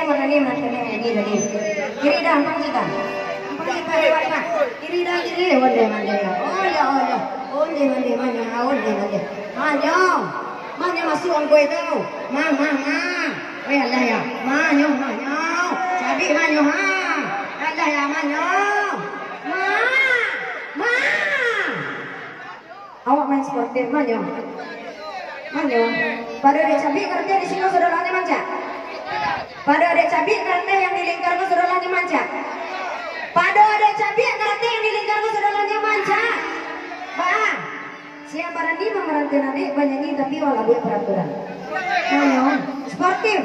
warna ini ini tadi. Kiri dah, apa kita? Kiri dah, kiri. Onde mande. Oh ya. Onde mande. Manyo masuk ang kue tu. Ma. Weh Allah ya. Manyo. Jadi manyo ha. Allah ya manyo. Ma. Awak main sportif manyo. Pada dia cabai kerja di sini saudaranya manja. Pada ada cabai kerja yang di lingkarnya saudaranya manja. Pada ada cabai kerja yang di lingkarnya saudaranya manja. Bah, siapa berani memerankan adik banyak tapi walau buat peraturan. Manyo, sportif.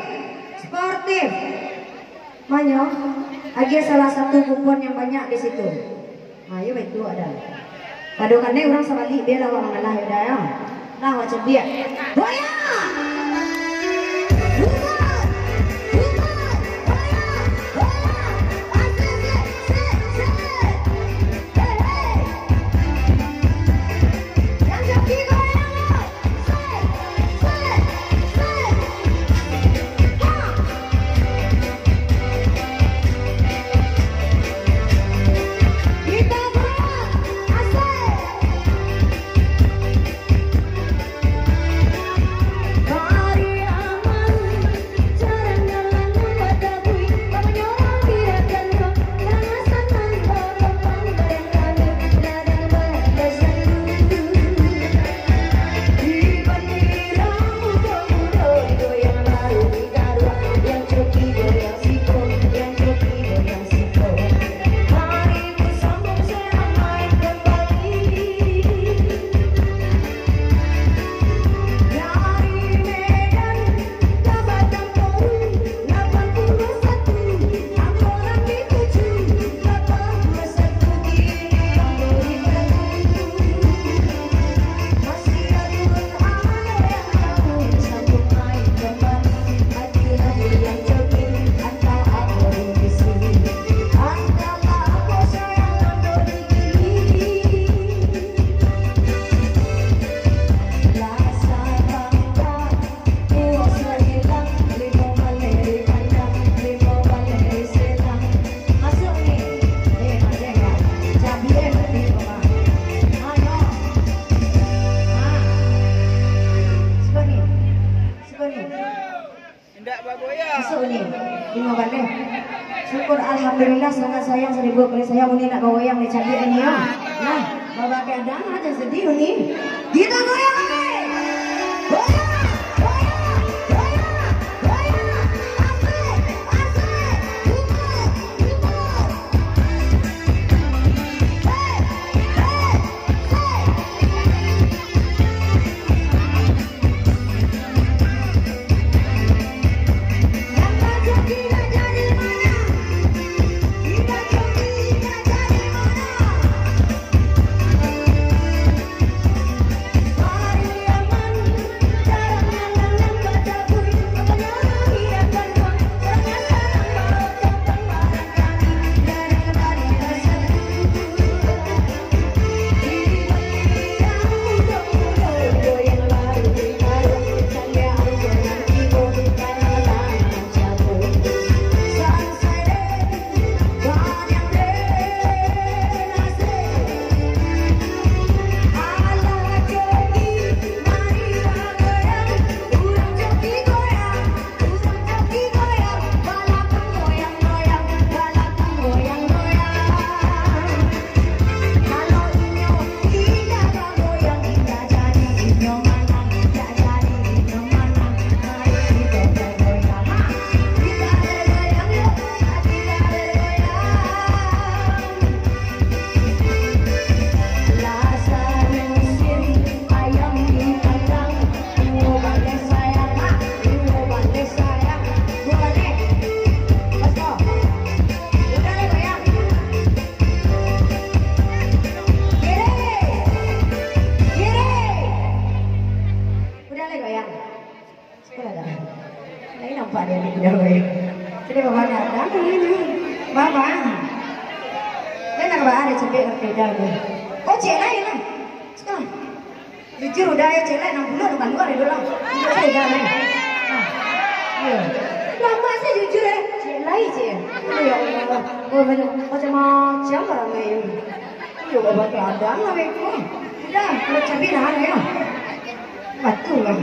Manyo, ada salah satu kupon yang banyak di situ. Ayo itu ada. Pada kan orang sebalik bela orang ngalah ya. Nah, macam dia. Boya! Syukur alhamdulillah sangat sayang 1000 kali sayang Uni nak goyang di cabai ini ya. Nah, bawa keadaan aja sedih Uni. Kita goyang Uni. Oh cek lain lah. Sekarang jujur udah ya cek lain 60 bukan luar ya dulu. Jujur udah lain. Lama saya jujur ya. lain je. Ya Allah, macam-macam orang ni. Juga pakai adang lah mereka. Dah, kalau cabai dah ada ya. Betul lah.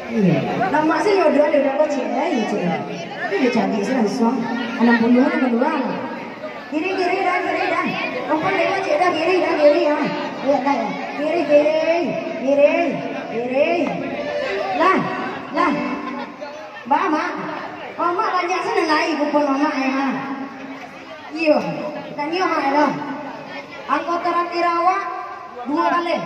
Iya. Nama saya jodoh ada berapa cewek je. Tapi dia cantik sih langsung. 60-an keluar. Kiri dah. Rumput lewat cek dah kiri ya. Lihat dah ya. Kiri. Lah. Mama banyak sana lagi kupon mama ya ha. Iyo, tanya mak dah. Anggota Ratirawa 2 kali.